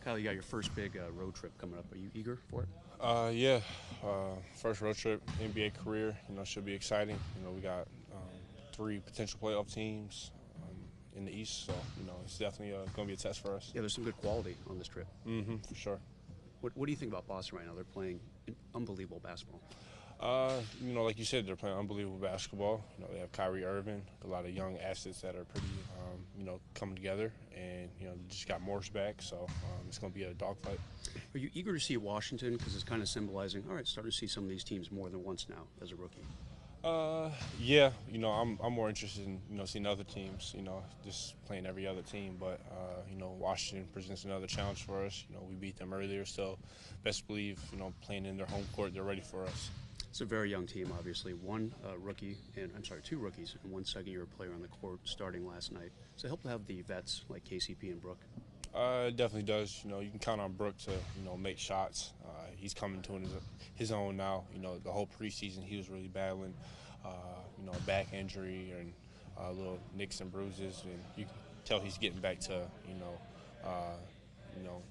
Kyle, you got your first big road trip coming up. Are you eager for it? Yeah, first road trip, NBA career. Should be exciting. We got three potential playoff teams in the East, so it's definitely going to be a test for us. Yeah, there's some good quality on this trip. For sure. What do you think about Boston right now? They're playing unbelievable basketball. Like you said, they're playing unbelievable basketball. They have Kyrie Irving, a lot of young assets that are pretty, coming together, and just got Morris back, so it's going to be a dogfight. Are you eager to see Washington because it's kind of symbolizing? All right, starting to see some of these teams more than once now as a rookie. Yeah, I'm more interested in seeing other teams. Just playing every other team. But Washington presents another challenge for us. We beat them earlier, so best believe playing in their home court, they're ready for us. It's a very young team, obviously. Two rookies and one second-year player on the court starting last night. So help to have the vets like KCP and Brook. It definitely does. You can count on Brook to make shots. He's coming to his own now. The whole preseason he was really battling, a back injury and little nicks and bruises, and you can tell he's getting back to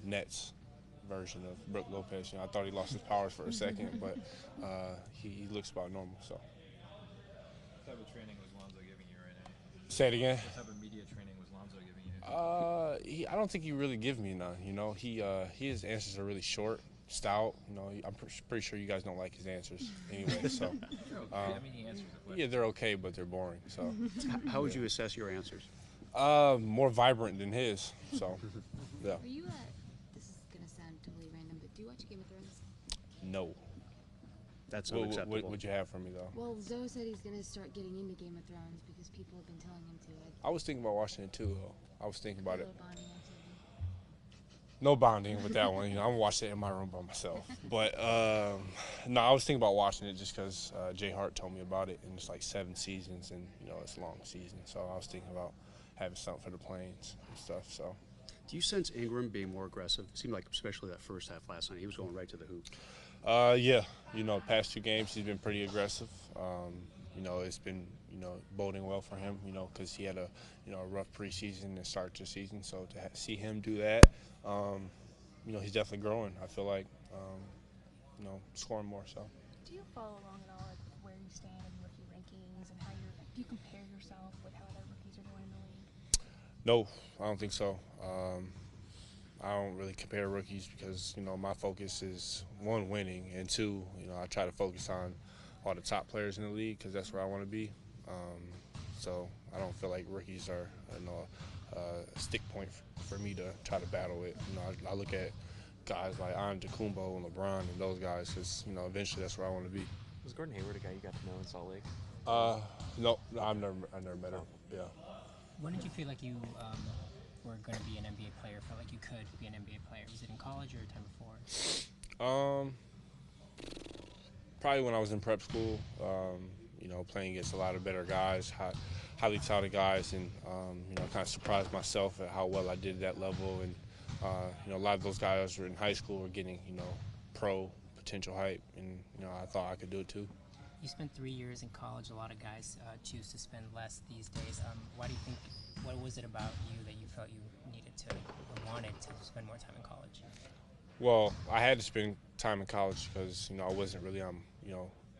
Nets version of Brook Lopez. I thought he lost his powers for a second, but he looks about normal. So. What type of training was Lonzo giving you right now? Say it again. What type of media training was Lonzo giving you? I don't think he really gives me none. His answers are really short, stout. I'm pretty sure you guys don't like his answers anyway. So, They're okay. He answers the question. yeah, they're okay, but they're boring. So, How would you assess your answers? more vibrant than his. So, yeah. Are you this is gonna sound totally random, but do you watch Game of Thrones? No. That's What unacceptable. would you have for me though? Well, Zoe said he's gonna start getting into Game of Thrones because people have been telling him to. I was thinking about watching it too, though. I was thinking about it. Little bonding activity. No bonding with that one. I'm gonna watch it in my room by myself. But no, I was thinking about watching it just because Jay Hart told me about it, and it's like 7 seasons, and it's a long season. So I was thinking about having something for the planes and stuff. So. Do you sense Ingram being more aggressive? It seemed like, especially that first half last night, he was going right to the hoop. Yeah, past 2 games he's been pretty aggressive. It's been boding well for him. Because he had a a rough preseason and start to the season. So to see him do that, he's definitely growing. I feel like, scoring more. So. Do you follow along at all, like where you stand in rookie rankings and how do you compare yourself with how other rookies are doing in the league? No, I don't think so. I don't really compare rookies because my focus is 1, winning, and 2, I try to focus on all the top players in the league because that's where I want to be. So I don't feel like rookies are a stick point for me to try to battle with. I look at guys like Antetokounmpo and LeBron and those guys because eventually that's where I want to be. Was Gordon Hayward a guy you got to know in Salt Lake? No, I never met him. Yeah. When did you feel like you were going to be an NBA player? Felt like you could be an NBA player? Was it in college or a time before? Probably when I was in prep school. Playing against a lot of better guys, highly touted guys, and kind of surprised myself at how well I did at that level. And a lot of those guys were in high school were getting pro potential hype, and I thought I could do it too. You spent 3 years in college. A lot of guys choose to spend less these days. Why do you think? What was it about you that you felt you needed to or wanted to spend more time in college? Well, I had to spend time in college because I wasn't really on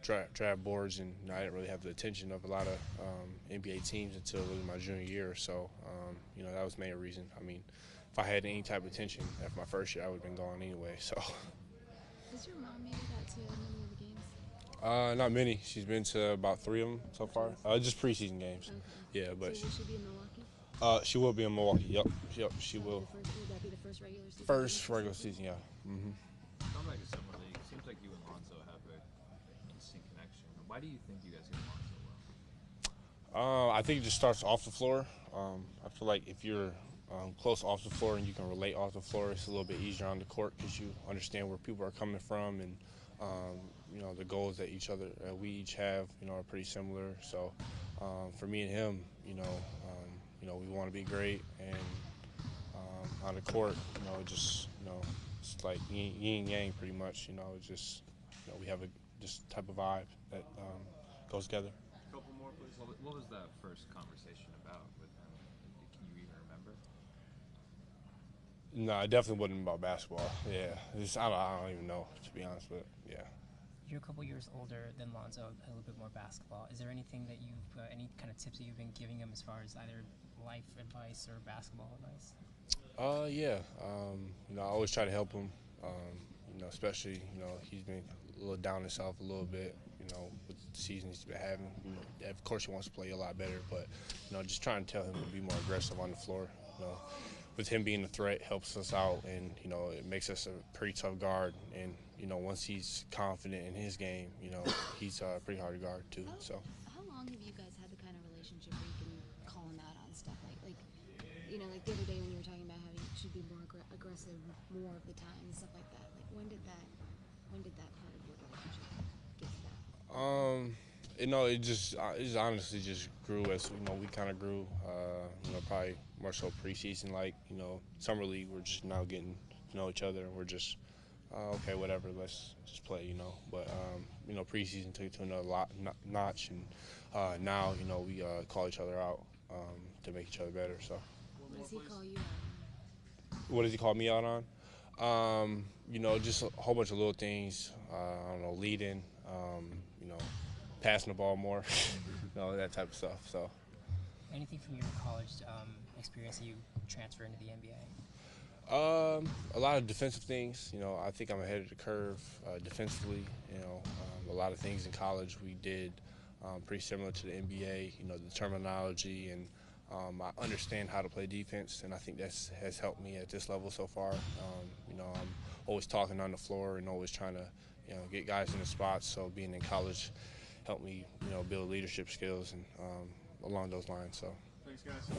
draft boards, and I didn't really have the attention of a lot of NBA teams until really my junior year. So that was the main reason. I mean, if I had any type of attention after my first year, I would have been gone anyway. So. Has your mom made it out to many of the games? Not many. She's been to about 3 of them so far. Just preseason games. Okay. Yeah, but So will she be in Milwaukee? she will be in Milwaukee. Yep, she will. Would that be the first regular season? First regular season, yeah. Sounds like a summer league. Seems like you and Lonzo have an instant connection. Why do you think you guys get along so well? I think it just starts off the floor. I feel like if you're close off the floor and you can relate off the floor, it's a little bit easier on the court because you understand where people are coming from, and the goals that we each have are pretty similar. So for me and him, we want to be great, and on the court, it's like yin yang pretty much. It's just we have a just type of vibe that goes together. A couple more, please. What was that first conversation about with him? Can you even remember? No, it definitely wasn't about basketball. Yeah, I don't even know, to be honest, but yeah. You're a couple years older than Lonzo, a little bit more basketball. Is there anything that any kind of tips that you've been giving him as far as either life advice or basketball advice? Yeah. I always try to help him. Especially, he's been a little down himself a little bit, with the season he's been having. Of course he wants to play a lot better, but, just trying to tell him to be more aggressive on the floor. With him being a threat helps us out, and, it makes us a pretty tough guard. And, once he's confident in his game, he's pretty hard to guard too. So. How long have you guys had the kind of relationship where you can call him out on stuff like the other day when you were talking about how you should be more aggressive more of the time and stuff like that? Like when did that part of your relationship get to that? It honestly just grew as we kind of grew. Probably more so preseason, summer league. We're just now getting to know each other, and we're just okay, whatever. Let's just play, But preseason took it to another notch, and now we call each other out to make each other better. So. What does he call you out on? What does he call me out on? Just a whole bunch of little things. I don't know, leading. Passing the ball more. That type of stuff. So. Anything from your college experience that you transfer into the NBA? A lot of defensive things. I think I'm ahead of the curve defensively. A lot of things in college we did pretty similar to the NBA. The terminology, and I understand how to play defense, and I think that has helped me at this level so far. I'm always talking on the floor and always trying to get guys in the spots. So being in college helped me build leadership skills and along those lines. So. Thanks, guys.